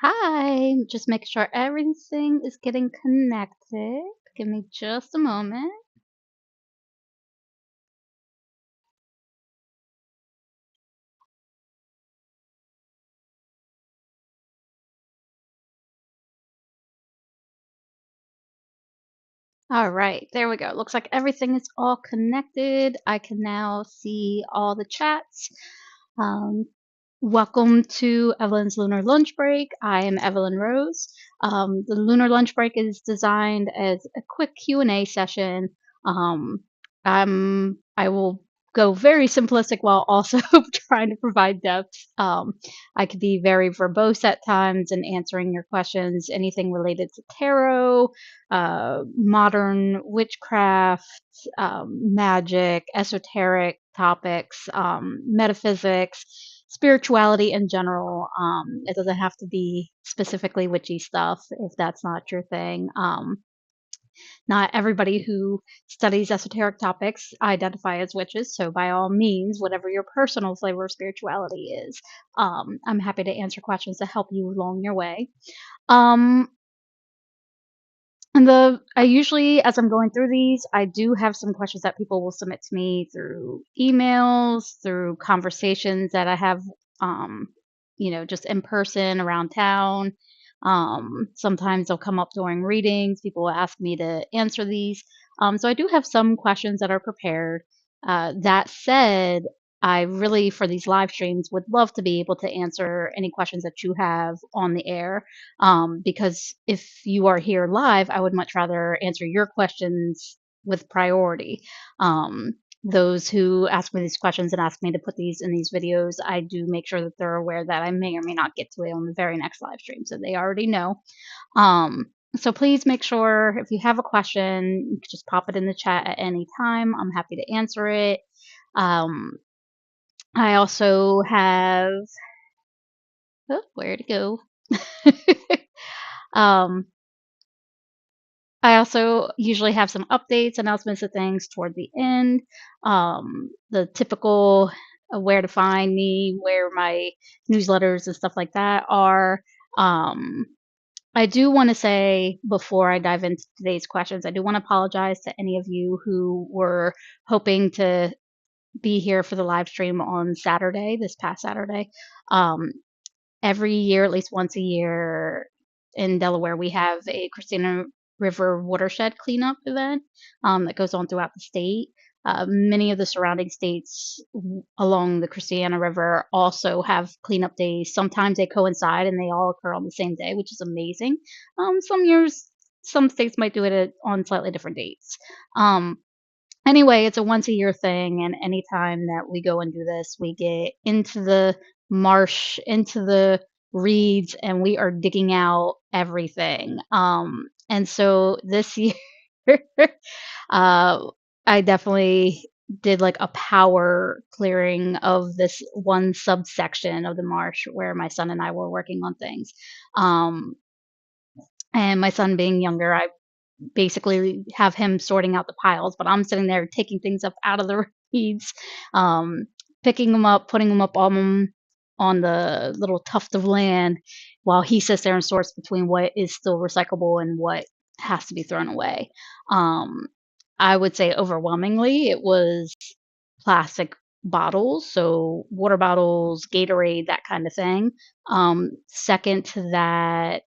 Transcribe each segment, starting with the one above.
Hi, just making sure everything is getting connected. Give me just a moment. All right, there we go. Looks like everything is all connected. I can now see all the chats. Um, Welcome to Evelynn's Lunar Lunch Break. I am Evylyn Rose. The Lunar Lunch Break is designed as a quick Q&A session. I will go very simplistic while also trying to provide depth. I could be very verbose at times in answering your questions, anything related to tarot, modern witchcraft, magic, esoteric topics, metaphysics, spirituality in general. It doesn't have to be specifically witchy stuff if that's not your thing. Not everybody who studies esoteric topics identify as witches, so by all means, whatever your personal flavor of spirituality is, I'm happy to answer questions to help you along your way. Um, and I usually, as I'm going through these, I do have some questions that people will submit to me through emails, through conversations that I have, um, just in person around town. Sometimes they'll come up during readings. People will ask me to answer these. So I do have some questions that are prepared. That said, I really, for these live streams, would love to be able to answer any questions that you have on the air, because if you are here live, I would much rather answer your questions with priority. Those who ask me these questions and ask me to put these in these videos, I do make sure that they're aware that I may or may not get to it on the very next live stream, so they already know. So please make sure if you have a question, you can just pop it in the chat at any time. I'm happy to answer it. Um, I also have, oh, where to go? um, I also usually have some updates, announcements of things toward the end. The typical where to find me, where my newsletters and stuff like that are. Um, I do want to say before I dive into today's questions, I do want to apologize to any of you who were hoping to be here for the live stream on Saturday, this past Saturday. Um, every year, at least once a year in Delaware, we have a Christina River watershed cleanup event that goes on throughout the state. Many of the surrounding states along the Christiana River also have cleanup days. Sometimes they coincide and they all occur on the same day, which is amazing. Some years, some states might do it on slightly different dates. Anyway, it's a once a year thing, and anytime that we go and do this, we get into the marsh, into the reeds, and we are digging out everything. And so this year, uh, I definitely did like a power clearing of this one subsection of the marsh where my son and I were working on things. Um, and my son being younger, I basically have him sorting out the piles, but I'm sitting there taking things up out of the reeds, um, picking them up, putting them up on the little tuft of land, while he sits there and sorts between what is still recyclable and what has to be thrown away. Um, I would say overwhelmingly it was plastic bottles, so water bottles, Gatorade, that kind of thing. Second to that,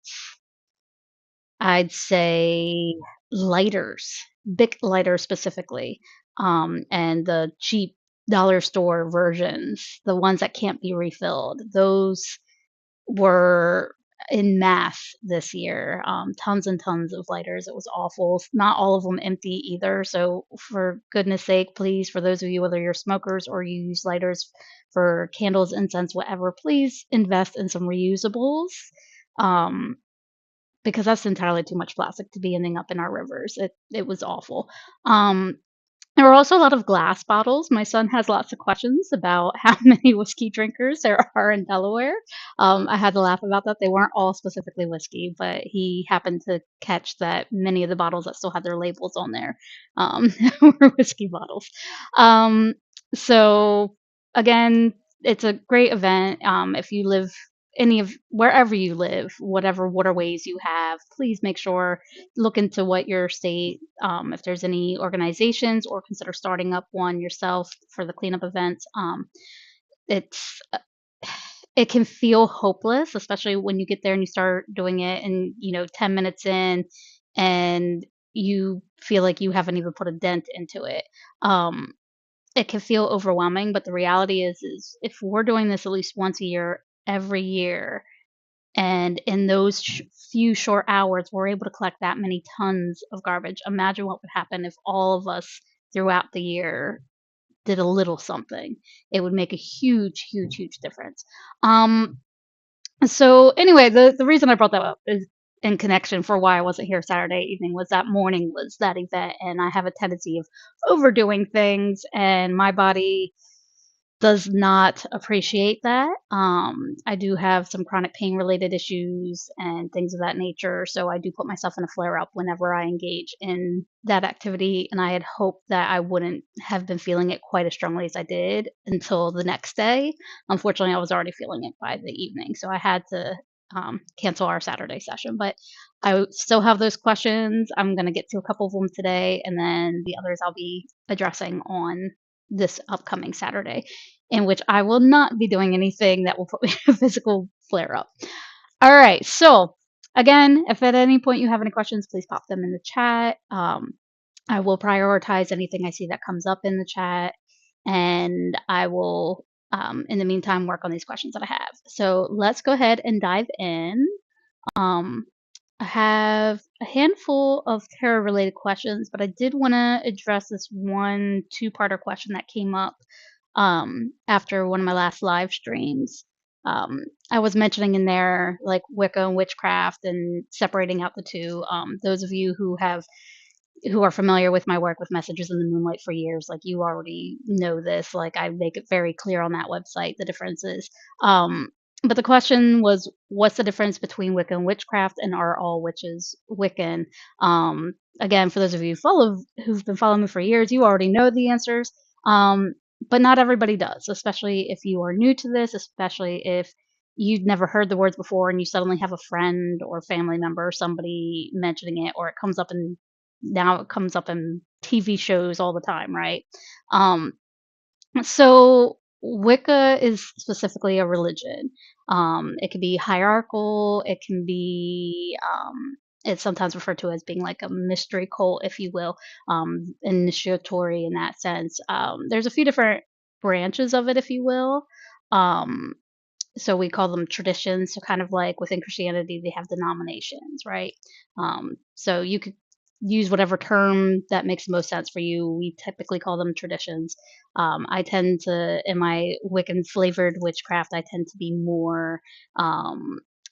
I'd say lighters, Bic lighters specifically, and the cheap dollar store versions, the ones that can't be refilled. Those were in mass this year. Tons and tons of lighters. It was awful. Not all of them empty either. So, for goodness sake, please, for those of you, whether you're smokers or you use lighters for candles, incense, whatever, please invest in some reusables. Um, because that's entirely too much plastic to be ending up in our rivers. It was awful. Um, there were also a lot of glass bottles. My son has lots of questions about how many whiskey drinkers there are in Delaware. I had to laugh about that. They weren't all specifically whiskey, but he happened to catch that many of the bottles that still had their labels on there were whiskey bottles. Um, so again, it's a great event. If you live any of wherever you live, whatever waterways you have, please make sure look into what your state, if there's any organizations, or consider starting up one yourself for the cleanup events. It's it can feel hopeless, especially when you get there and you start doing it, and 10 minutes in, and you feel like you haven't even put a dent into it. Um, it can feel overwhelming, but the reality is if we're doing this at least once a year, every year, and in those few short hours, we're able to collect that many tons of garbage. Imagine what would happen if all of us throughout the year did a little something. It would make a huge, huge, huge difference. Um, so anyway, the reason I brought that up is in connection for why I wasn't here Saturday evening was that morning was that event, and I have a tendency of overdoing things, and my body does not appreciate that. I do have some chronic pain related issues and things of that nature. So I do put myself in a flare up whenever I engage in that activity. And I had hoped that I wouldn't have been feeling it quite as strongly as I did until the next day. Unfortunately, I was already feeling it by the evening. So I had to cancel our Saturday session. But I still have those questions. I'm going to get to a couple of them today. And then the others I'll be addressing on this upcoming Saturday, in which I will not be doing anything that will put me in a physical flare up. All right. So, again, if at any point you have any questions, please pop them in the chat. I will prioritize anything I see that comes up in the chat, and I will, in the meantime, work on these questions that I have. So, let's go ahead and dive in. Um, I have a handful of tarot related questions, but I did want to address this one two-parter question that came up after one of my last live streams. I was mentioning in there like Wicca and witchcraft and separating out the two. Those of you who are familiar with my work with Messages in the Moonlight for years, like you already know this. Like I make it very clear on that website the differences. But the question was, what's the difference between Wicca and witchcraft, and are all witches Wiccan? Again, for those of you who've been following me for years, you already know the answers. But not everybody does, especially if you are new to this, especially if you'd never heard the words before and you suddenly have a friend or family member or somebody mentioning it, or it comes up in now it comes up in TV shows all the time, right? Um, so Wicca is specifically a religion. It can be hierarchical. It can be it's sometimes referred to as being like a mystery cult, if you will, initiatory in that sense. There's a few different branches of it, if you will. Um, so we call them traditions. So kind of like within Christianity, they have denominations, right? So you could use whatever term that makes the most sense for you. We typically call them traditions. I tend to, in my Wiccan flavored witchcraft, I tend to be more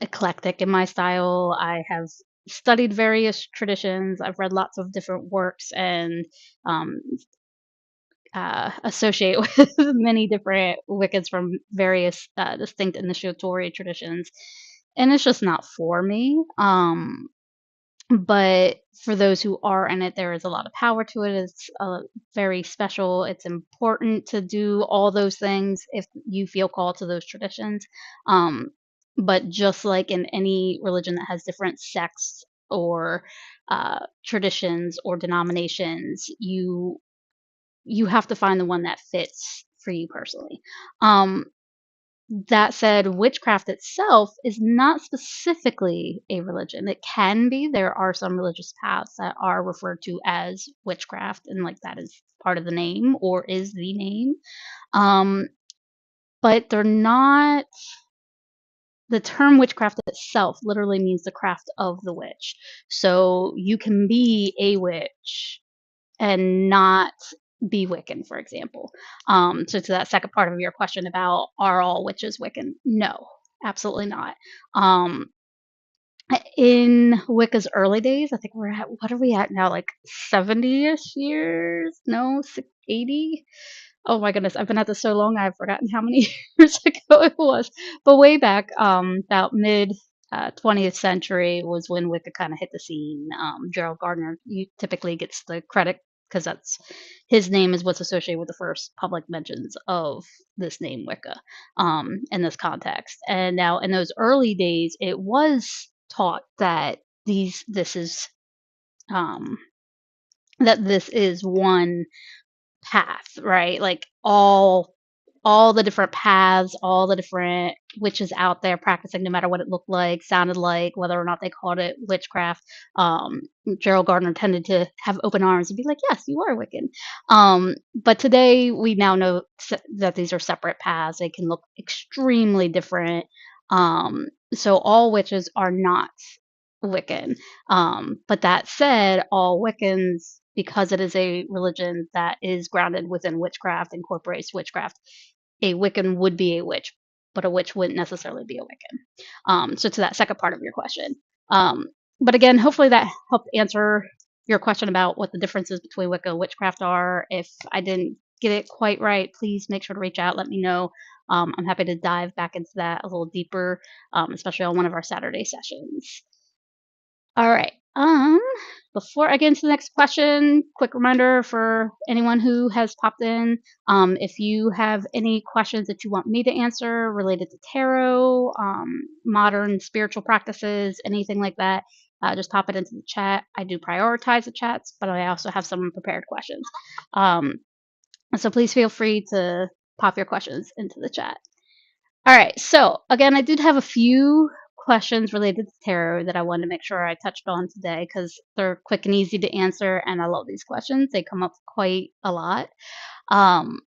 eclectic in my style. I have studied various traditions. I've read lots of different works and um, associate with many different Wiccans from various distinct initiatory traditions, and it's just not for me. But for those who are in it, there is a lot of power to it. It's very special. It's important to do all those things if you feel called to those traditions. Um, but just like in any religion that has different sects or traditions or denominations, you have to find the one that fits for you personally. Um, that said, witchcraft itself is not specifically a religion. It can be. There are some religious paths that are referred to as witchcraft, and like that is part of the name or is the name. Um, but they're not. The term witchcraft itself literally means the craft of the witch. So you can be a witch and not be Wiccan, for example. So to that second part of your question about are all witches Wiccan? No, absolutely not. Um, in Wicca's early days, I think we're at, what are we at now? Like 70-ish years? No, 80? Oh my goodness, I've been at this so long, I've forgotten how many years ago it was. But way back, about mid 20th century was when Wicca kind of hit the scene. Gerald Gardner typically gets the credit because that's his name is what's associated with the first public mentions of this name Wicca in this context. And now in those early days, it was taught that this is um, this is one path, right? Like all the different paths, all the different witches out there practicing, no matter what it looked like, sounded like, whether or not they called it witchcraft. Um, Gerald Gardner tended to have open arms and be like, "Yes, you are Wiccan." But today we now know that these are separate paths. They can look extremely different. So all witches are not Wiccan. But that said, all Wiccans, because it is a religion that is grounded within witchcraft, incorporates witchcraft, a Wiccan would be a witch, but a witch wouldn't necessarily be a Wiccan. So to that second part of your question. Um, but again, hopefully that helped answer your question about what the differences between Wicca and witchcraft are. If I didn't get it quite right, please make sure to reach out, let me know. I'm happy to dive back into that a little deeper, especially on one of our Saturday sessions. All right. Before I get into the next question, quick reminder for anyone who has popped in. If you have any questions that you want me to answer related to tarot, modern spiritual practices, anything like that, just pop it into the chat. I do prioritize the chats, but I also have some prepared questions. So please feel free to pop your questions into the chat. All right. So again, I did have a few questions related to tarot that I wanted to make sure I touched on today because they're quick and easy to answer, and I love these questions. They come up quite a lot. Um,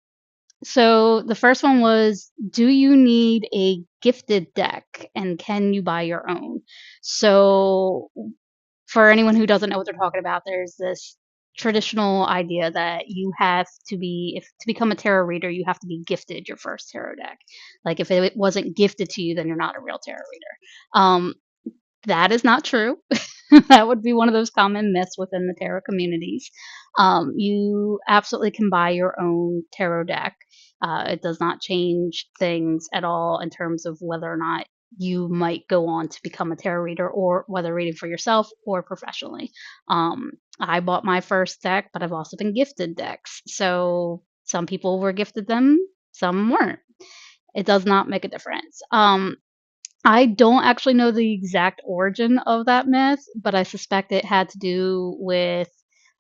so the first one was, do you need a gifted deck, and can you buy your own? So for anyone who doesn't know what they're talking about, there's this traditional idea that you have to be, if to become a tarot reader, you have to be gifted your first tarot deck. Like if it wasn't gifted to you, then you're not a real tarot reader. That is not true. That would be one of those common myths within the tarot communities. You absolutely can buy your own tarot deck. It does not change things at all in terms of whether or not you might go on to become a tarot reader or whether reading for yourself or professionally. I bought my first deck, but I've also been gifted decks. So some people were gifted them, some weren't. It does not make a difference. I don't actually know the exact origin of that myth, but I suspect it had to do with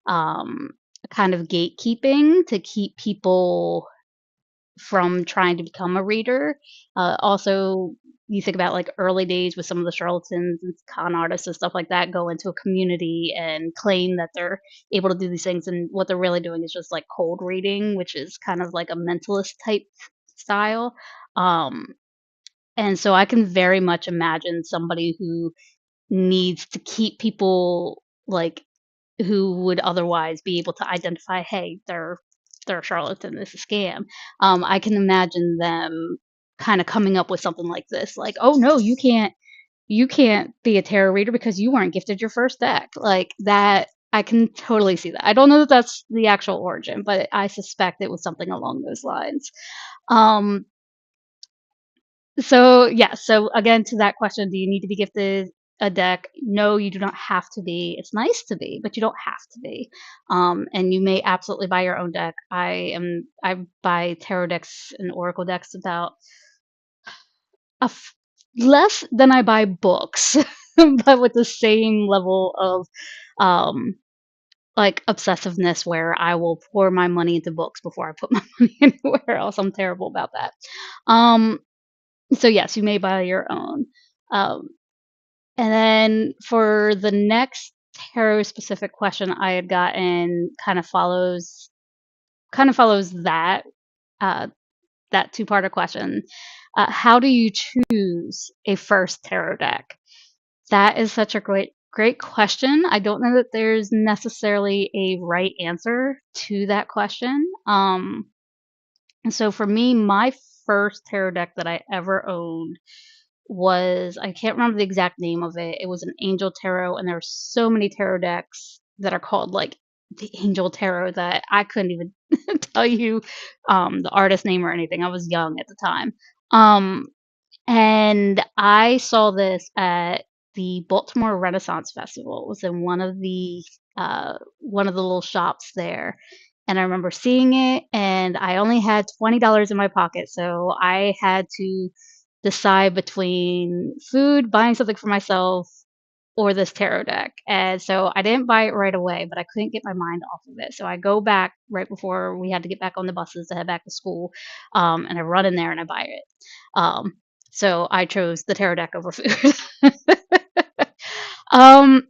um, kind of gatekeeping to keep people from trying to become a reader. Also, you think about like early days with some of the charlatans and con artists and stuff like that go into a community and claim that they're able to do these things, and what they're really doing is just like cold reading, which is kind of like a mentalist type style. Um, and so I can very much imagine somebody who needs to keep people like who would otherwise be able to identify, hey, they're a charlatan, this is a scam. I can imagine them kind of coming up with something like this, like, oh no, you can't be a tarot reader because you weren't gifted your first deck. Like that, I can totally see that. I don't know that that's the actual origin, but I suspect it was something along those lines. Um, so yeah, so again to that question, do you need to be gifted a deck? No, you do not have to be. It's nice to be, but you don't have to be. And you may absolutely buy your own deck. I buy tarot decks and oracle decks about a less than I buy books, but with the same level of um like obsessiveness where I will pour my money into books before I put my money anywhere else. I'm terrible about that. Um so yes, you may buy your own. Um, and then for the next tarot specific question I had gotten kind of follows that uh, that two-parter question. How do you choose a first tarot deck? That is such a great question. I don't know that there's necessarily a right answer to that question. So for me, my first tarot deck that I ever owned was, I can't remember the exact name of it. It was an Angel Tarot, and there are so many tarot decks that are called like the Angel Tarot that I couldn't even tell you the artist name or anything. I was young at the time. Um, and I saw this at the Baltimore Renaissance Festival. It was in one of the one of the little shops there. And I remember seeing it, and I only had $20 in my pocket, so I had to decide between food, buying something for myself, or this tarot deck. And so I didn't buy it right away, but I couldn't get my mind off of it. So I go back right before we had to get back on the buses to head back to school, and I run in there and I buy it. Um, so I chose the tarot deck over food. um,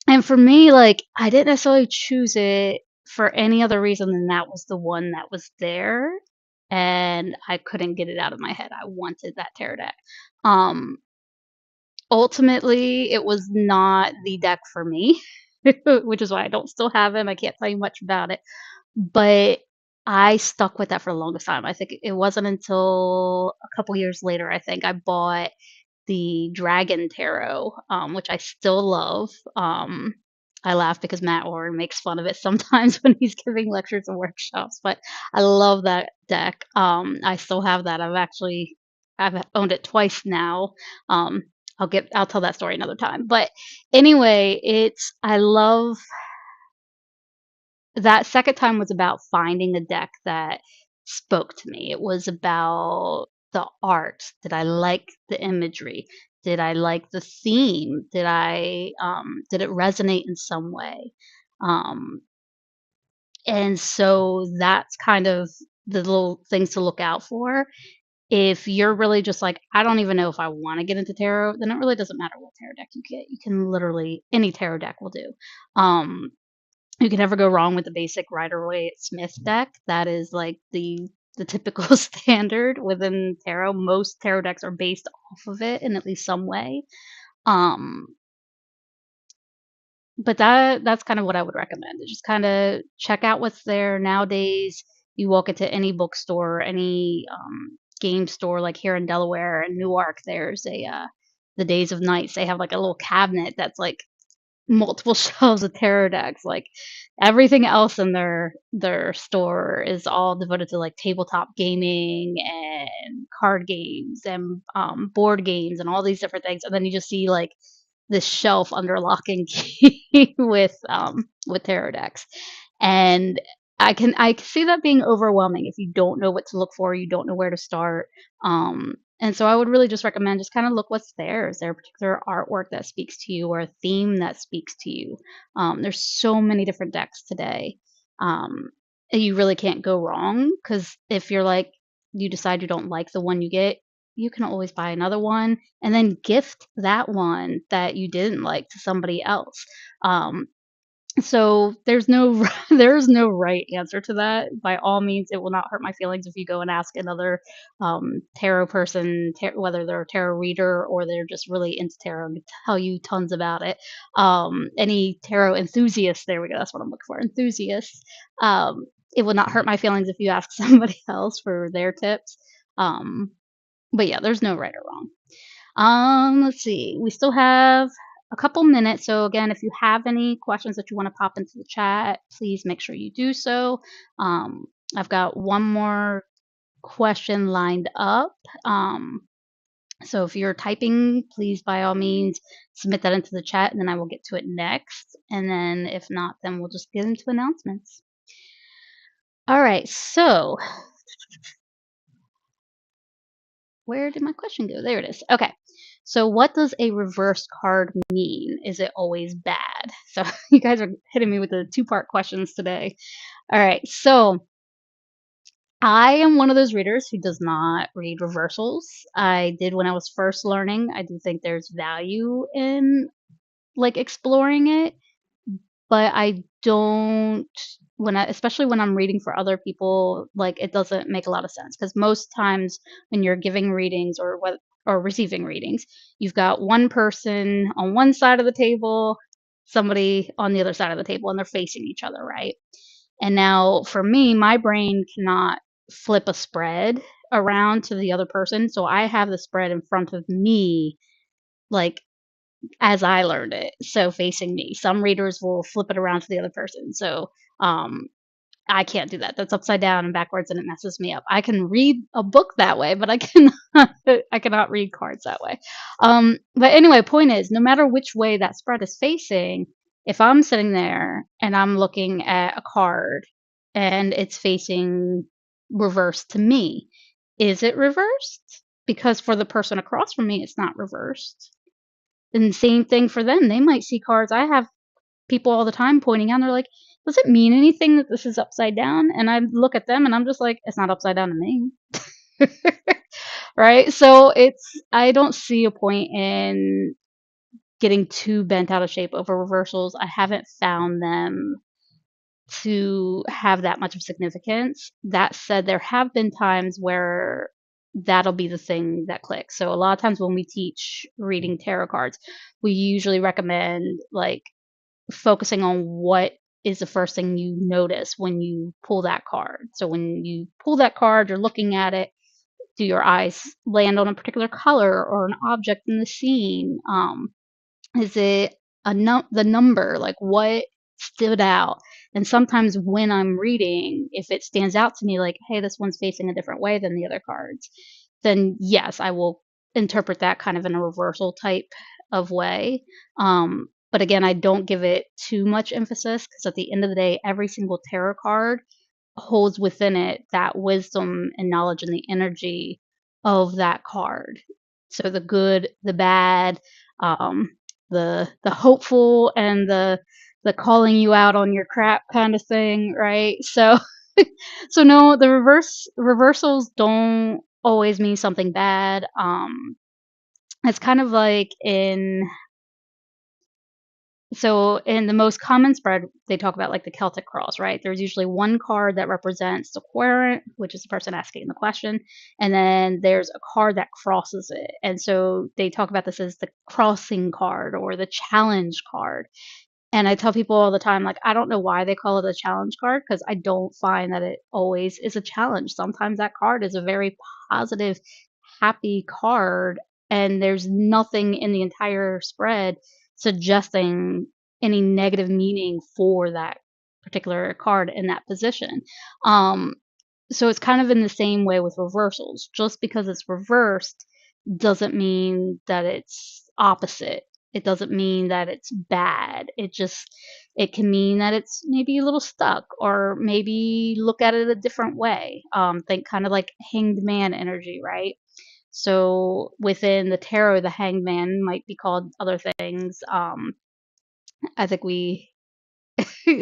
and for me, like, I didn't necessarily choose it for any other reason than that was the one that was there, and I couldn't get it out of my head. I wanted that tarot deck. Um, Ultimately, it was not the deck for me, which is why I don't still have him. I can't tell you much about it, but I stuck with that for the longest time. I think it wasn't until a couple years later, I think I bought the Dragon Tarot, which I still love. I laugh because Matt Orr makes fun of it sometimes when he's giving lectures and workshops, but I love that deck. I still have that. I've owned it twice now. Um, I'll tell that story another time. But anyway, I love that second time was about finding a deck that spoke to me. It was about the art. Did I like the imagery? Did I like the theme? Did it resonate in some way? Um, and so that's kind of the little things to look out for. If you're really just like, I don't even know if I want to get into tarot, then it really doesn't matter what tarot deck you get. You can literally any tarot deck will do. Um, you can never go wrong with the basic Rider-Waite-Smith deck. That is like the typical standard within tarot. Most tarot decks are based off of it in at least some way. Um, but that's kind of what I would recommend. Is just kind of check out what's there nowadays. You walk into any bookstore, any game store, like here in Delaware and Newark. There's a the Days of Nights. They have like a little cabinet that's like multiple shelves of tarot decks. Like everything else in their store is all devoted to like tabletop gaming and card games and board games and all these different things. And then you just see like this shelf under lock and key with tarot decks. And I can see that being overwhelming if you don't know what to look for, you don't know where to start. And so I would really just recommend just kind of look what's there. Is there a particular artwork that speaks to you or a theme that speaks to you? There's so many different decks today. And you really can't go wrong because if you're like, you decide you don't like the one you get, you can always buy another one and then gift that one that you didn't like to somebody else. Um, so there's no there's no right answer to that. By all means, it will not hurt my feelings if you go and ask another tarot person, whether they're a tarot reader or they're just really into tarot, to tell you tons about it. Any tarot enthusiasts, there we go. That's what I'm looking for. Enthusiasts. It will not hurt my feelings if you ask somebody else for their tips. Um, but yeah, there's no right or wrong. Let's see. We still have a couple minutes. So again, if you have any questions that you want to pop into the chat, please make sure you do so. I've got one more question lined up. So if you're typing, please by all means submit that into the chat and then I will get to it next. And then if not, then we'll just get into announcements. All right, so where did my question go? There it is. Okay. So what does a reversed card mean? Is it always bad? So you guys are hitting me with the two-part questions today. All right. So I am one of those readers who does not read reversals. I did when I was first learning. I do think there's value in like exploring it, but I don't especially when I'm reading for other people, like it doesn't make a lot of sense because most times when you're giving readings or receiving readings, you've got one person on one side of the table, somebody on the other side of the table, and they're facing each other, right? And now for me, my brain cannot flip a spread around to the other person, so I have the spread in front of me, like as I learned it, so facing me. Some readers will flip it around to the other person. So I can't do that. That's upside down and backwards and it messes me up. I can read a book that way, but I cannot read cards that way. But anyway, point is no matter which way that spread is facing, If I'm sitting there and I'm looking at a card and it's facing reversed to me, is it reversed? Because for the person across from me, it's not reversed. And same thing for them. They might see cards. I have people all the time pointing out, and they're like, "Does it mean anything that this is upside down?" And I look at them and I'm just like, "It's not upside down to me." Right? So I don't see a point in getting too bent out of shape over reversals. I haven't found them to have that much of significance. That said, there have been times where that'll be the thing that clicks. So a lot of times when we teach reading tarot cards, we usually recommend like focusing on what is the first thing you notice when you pull that card. So when you pull that card, you're looking at it. Do your eyes land on a particular color or an object in the scene? Is it the number? Like what stood out? And sometimes when I'm reading, if it stands out to me, like, hey, this one's facing a different way than the other cards, then yes, I will interpret that kind of in a reversal type of way. But again, I don't give it too much emphasis because at the end of the day, every single tarot card holds within it that wisdom and knowledge and the energy of that card. So the good, the bad, um, the hopeful, and the calling you out on your crap kind of thing, right? So so no, the reversals don't always mean something bad. It's kind of like in the most common spread, they talk about like the Celtic cross, right? There's usually one card that represents the querent, which is the person asking the question, and then there's a card that crosses it. And so they talk about this as the crossing card or the challenge card. And I tell people all the time, like, I don't know why they call it a challenge card because I don't find that it always is a challenge. Sometimes that card is a very positive, happy card, and there's nothing in the entire spread suggesting any negative meaning for that particular card in that position. Um, so it's kind of in the same way with reversals. Just because it's reversed doesn't mean that it's opposite. It doesn't mean that it's bad. It can mean that it's maybe a little stuck or maybe look at it a different way. Think kind of like hanged man energy, right? So within the tarot, the hanged man might be called other things. I think we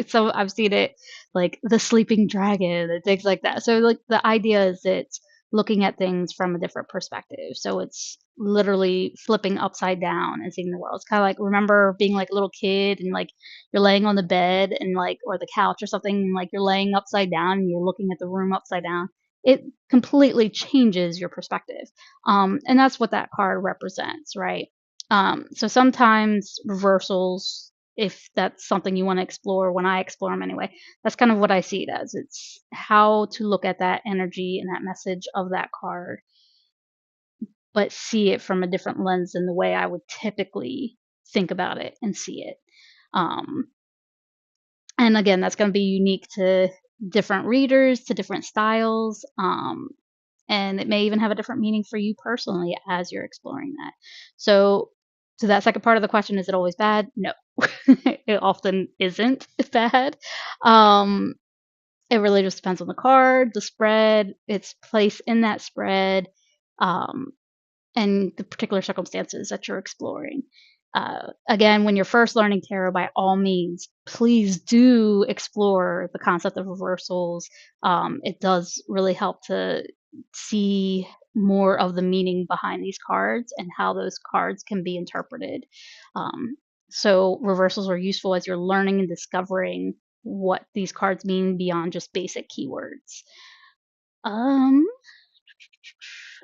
so I've seen it like the sleeping dragon and things like that. So like the idea is it's looking at things from a different perspective. So it's literally flipping upside down and seeing the world. It's kind of like remember being like a little kid and like you're laying on the bed and like or the couch or something and like you're laying upside down and you're looking at the room upside down. It completely changes your perspective. And that's what that card represents, right? So sometimes reversals if that's something you want to explore when I explore them anyway. That's kind of what I see it as. It's how to look at that energy and that message of that card, but see it from a different lens than the way I would typically think about it and see it. Um, and again, that's going to be unique to different readers, to different styles. And it may even have a different meaning for you personally as you're exploring that. So, to that second part of the question, is it always bad? No, it often isn't bad. Um, it really just depends on the card, the spread, its place in that spread, um, and the particular circumstances that you're exploring. Again, when you're first learning tarot, by all means, please do explore the concept of reversals. It does really help to see more of the meaning behind these cards and how those cards can be interpreted. Um, so, reversals are useful as you're learning and discovering what these cards mean beyond just basic keywords. Um,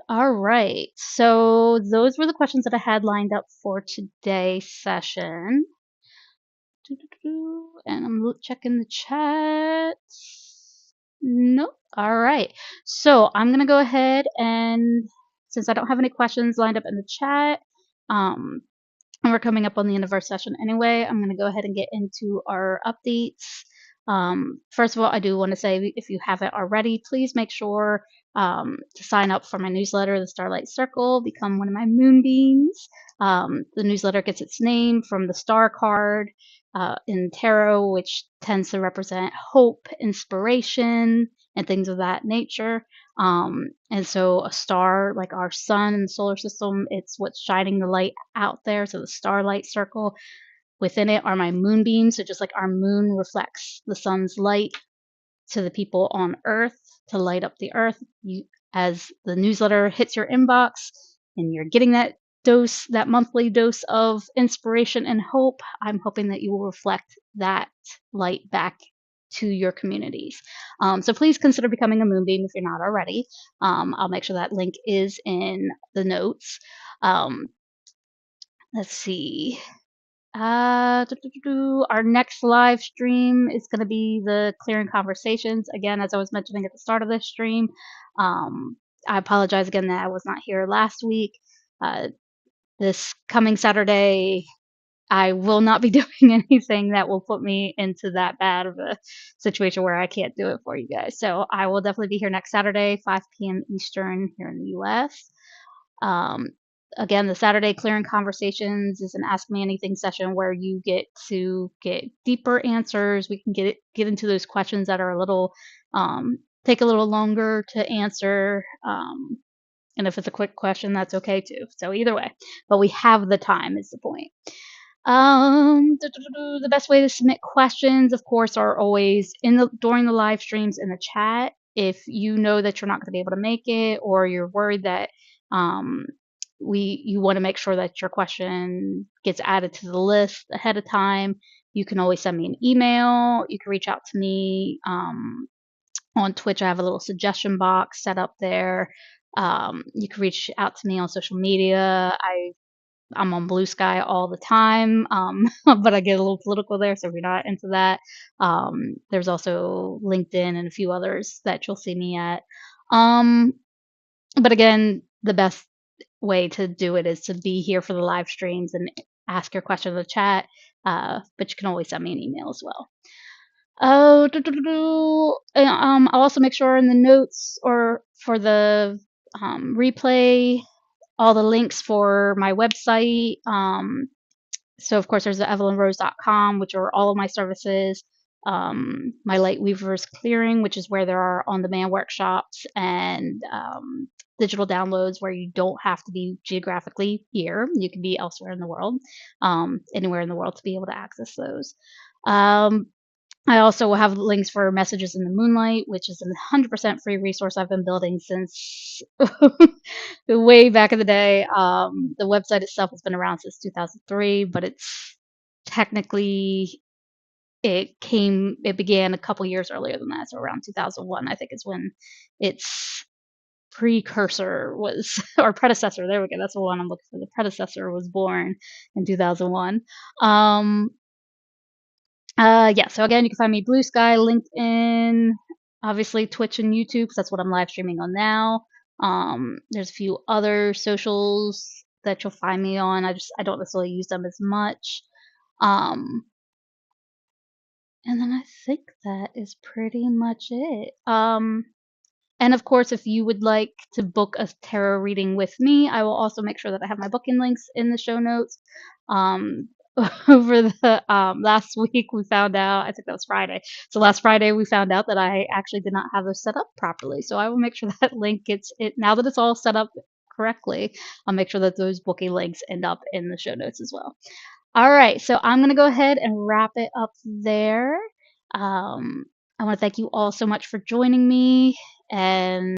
all right. So those were the questions that I had lined up for today's session. And I'm checking the chat. Nope. All right. So I'm going to go ahead and since I don't have any questions lined up in the chat, and we're coming up on the end of our session anyway, I'm going to go ahead and get into our updates. First of all, I do want to say if you haven't already, please make sure to sign up for my newsletter, the Starlight Circle, become one of my moonbeams. The newsletter gets its name from the star card. in tarot, which tends to represent hope, inspiration, and things of that nature. And so a star, like our sun in the solar system, it's what's shining the light out there. So the starlight circle, within it are my moonbeams. So just like our moon reflects the sun's light to the people on Earth to light up the Earth, you, as the newsletter hits your inbox and you're getting that dose, that monthly dose of inspiration and hope, I'm hoping that you will reflect that light back to your communities. So please consider becoming a moonbeam if you're not already. I'll make sure that link is in the notes. Um, let's see. Our next live stream is going to be the Clearing Conversations. Again, as I was mentioning at the start of this stream, I apologize again that I was not here last week. Uh, this coming Saturday, I will not be doing anything that will put me into that bad of a situation where I can't do it for you guys. So I will definitely be here next Saturday, 5 p.m. Eastern here in the US. Um, Again, the Saturday Clearing Conversations is an Ask Me Anything session where you get to get deeper answers. We can get into those questions that are a little take a little longer to answer. And if it's a quick question, that's okay too. So either way, but we have the time is the point. The best way to submit questions, of course, are always during the live streams in the chat. If you know that you're not going to be able to make it, or you're worried that um, you want to make sure that your question gets added to the list ahead of time, you can always send me an email. You can reach out to me on Twitch. I have a little suggestion box set up there. You can reach out to me on social media. I'm on Blue Sky all the time, but I get a little political there, so if you're not into that, there's also LinkedIn and a few others that you'll see me at. But again, the best way to do it is to be here for the live streams and ask your question in the chat, but you can always send me an email as well. I'll also make sure in the notes or for the replay all the links for my website. So of course there's the evylynrose.com, which are all of my services. My Light Weavers Clearing, which is where there are on-demand workshops and digital downloads where you don't have to be geographically here. You can be elsewhere in the world, anywhere in the world to be able to access those. I also will have links for Messages in the Moonlight, which is a 100% free resource I've been building since way back in the day. The website itself has been around since 2003, but it's technically it began a couple years earlier than that, so around 2001, I think is when its precursor was, or predecessor. There we go. That's the one I'm looking for. The predecessor was born in 2001. Yeah, so again, you can find me Blue Sky, LinkedIn, obviously Twitch and YouTube, because that's what I'm live streaming on now. There's a few other socials that you'll find me on. I don't necessarily use them as much. And then I think that is pretty much it. And of course, if you would like to book a tarot reading with me, I will also make sure that I have my booking links in the show notes. Over the last week, we found out, I think that was Friday. So last Friday, we found out that I actually did not have those set up properly. So I will make sure that link gets it now that it's all set up correctly. I'll make sure that those booking links end up in the show notes as well. All right, so I'm going to go ahead and wrap it up there. I want to thank you all so much for joining me, and